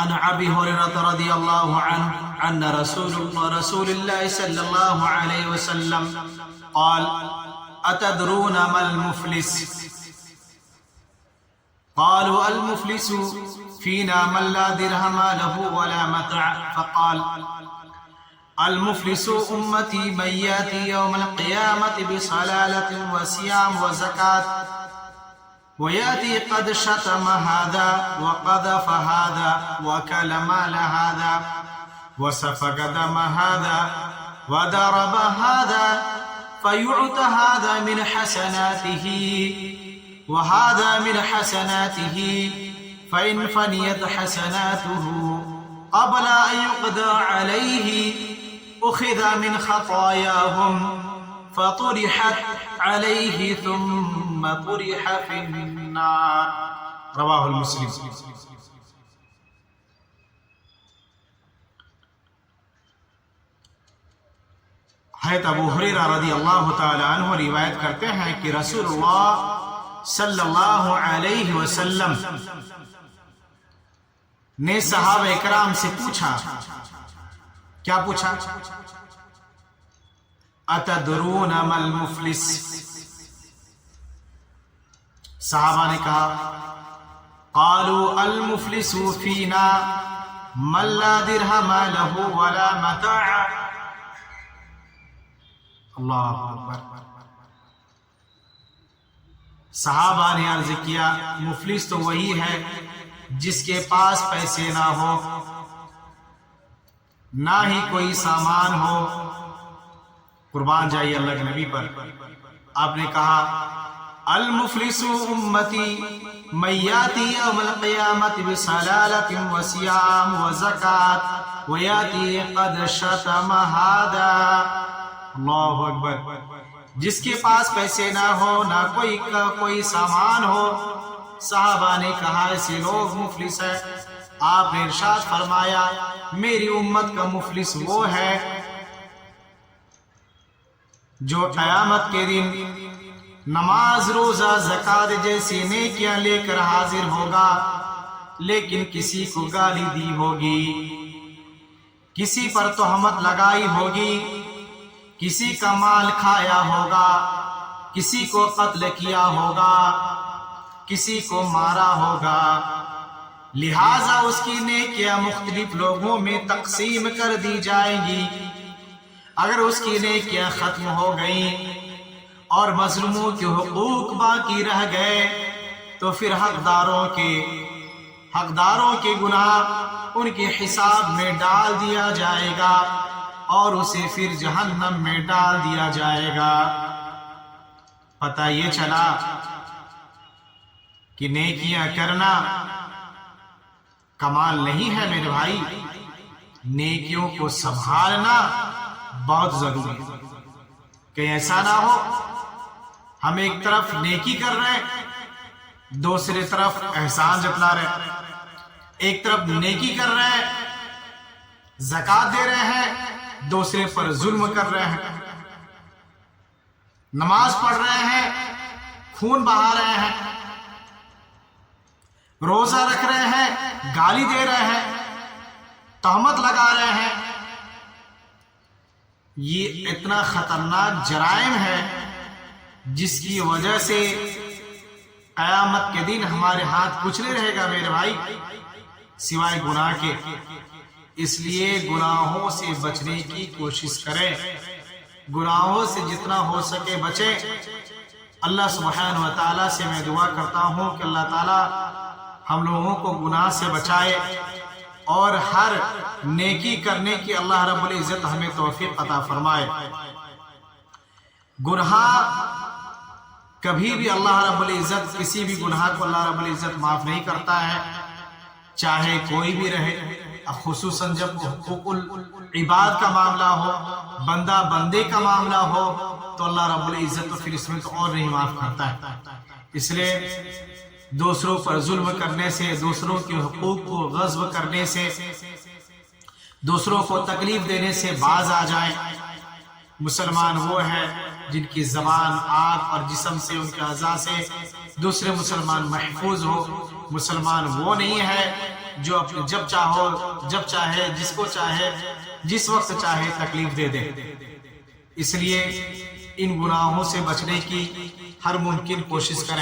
عن ابي هريره رضي الله عنه ان رسول الله صلى الله عليه وسلم قال اتدرون ما المفلس قالوا المفلس فينا من لا درهم له ولا متاع فقال المفلس امتي من ياتي يوم القيامه بصلاله وصيام وزكاه ويأتي قد شتم هذا وقذف هذا وأكل مال هذا وسفك دم هذا وضرب هذا فيعطى هذا من حسناته وهذا من حسناته فإن فنيت حسناته قبل أن يقضى عليه أخذ من خطاياهم فطرحت عليه ثم طرح في النار رواه المسلم۔ حضرت ابو ہریرہ رضی اللہ تعالی عنہ روایت کرتے ہیں کہ رسول اللہ صلی اللہ علیہ وسلم نے صحابہ اکرام سے پوچھا، کیا پوچھا؟ اتدرون ما المفلس؟ صحابہ نے کہا قالوا المفلس فینا من لا درہم له ولا متاع۔ اللہ اکبر۔ صحابہ نے عرض کیا مفلس تو وہی ہے جس کے پاس پیسے نہ ہو، نہ ہی کوئی سامان ہو۔ قربان جائیے اللہ کے نبی پر۔ آپ نے کہا المفلس امتی من یاتی یوم القیامت بصلالۃ وصیام وزکاۃ ویاتی قد شتم ھذا۔ اللہ اکبر۔ جس کے پاس پیسے نہ ہو، نہ کوئی سامان ہو۔ صحابہ نے کہا ایسے لوگ مفلس ہے۔ آپ نے ارشاد فرمایا میری امت کا مفلس وہ ہے جو قیامت کے دن نماز روزہ زکوٰۃ جیسی نیکیاں لے کر حاضر ہوگا، لیکن کسی کو گالی دی ہوگی، کسی پر تہمت لگائی ہوگی، کسی کا مال کھایا ہوگا، کسی کو قتل کیا ہوگا، کسی کو مارا ہوگا، لہٰذا اس کی نیکیاں مختلف لوگوں میں تقسیم کر دی جائیں گی۔ اگر اس کی نیکیاں ختم ہو گئیں اور مظلوموں کے حقوق باقی رہ گئے تو پھر حقداروں کے گناہ ان کے حساب میں ڈال دیا جائے گا اور اسے پھر جہنم میں ڈال دیا جائے گا۔ پتہ یہ چلا کہ نیکیاں کرنا کمال نہیں ہے میرے بھائی، نیکیوں کو سنبھالنا بہت ضروری ہے۔ کہ ایسا نہ ہو ہم ایک طرف نیکی کر رہے ہیں، دوسری طرف احسان جتلا رہے ہیں، ایک طرف نیکی کر رہے ہیں، زکوٰۃ دے رہے ہیں، دوسرے پر ظلم کر رہے ہیں، نماز پڑھ رہے ہیں، خون بہا رہے ہیں، روزہ رکھ رہے ہیں، گالی دے رہے ہیں، تہمت لگا رہے ہیں۔ یہ اتنا خطرناک جرائم ہے جس کی وجہ سے قیامت کے دن ہمارے ہاتھ کچھ نہیں رہے گا میرے بھائی سوائے گناہ کے۔ اس لیے گناہوں سے بچنے کی کوشش کریں، گناہوں سے جتنا ہو سکے بچیں۔ اللہ سبحانہ و تعالیٰ سے میں دعا کرتا ہوں کہ اللہ تعالیٰ ہم لوگوں کو گناہ سے بچائے اور ہر نیکی کرنے کی اللہ رب العزت ہمیں توفیق عطا فرمائے۔ گناہ کبھی بھی اللہ رب العزت کسی بھی گناہ کو اللہ رب العزت معاف نہیں کرتا ہے، چاہے کوئی بھی رہے، خصوصاً جب حقوق العباد کا معاملہ ہو، بندہ بندے کا معاملہ ہو تو اللہ رب العزت پھر اس میں تو اور نہیں معاف کرتا ہے۔ اس لیے دوسروں پر ظلم کرنے سے، دوسروں کے حقوق کو غصب کرنے سے، دوسروں کو تکلیف دینے سے باز آ جائیں۔ مسلمان وہ ہے جن کی زبان، آنکھ اور جسم سے، ان کے اعضاء سے دوسرے مسلمان محفوظ ہو. مسلمان وہ نہیں ہے جو جب چاہو جب چاہے جس کو چاہے جس وقت چاہے تکلیف دے دے. اس لیے ان گناہوں سے بچنے کی ہر ممکن کوشش کریں.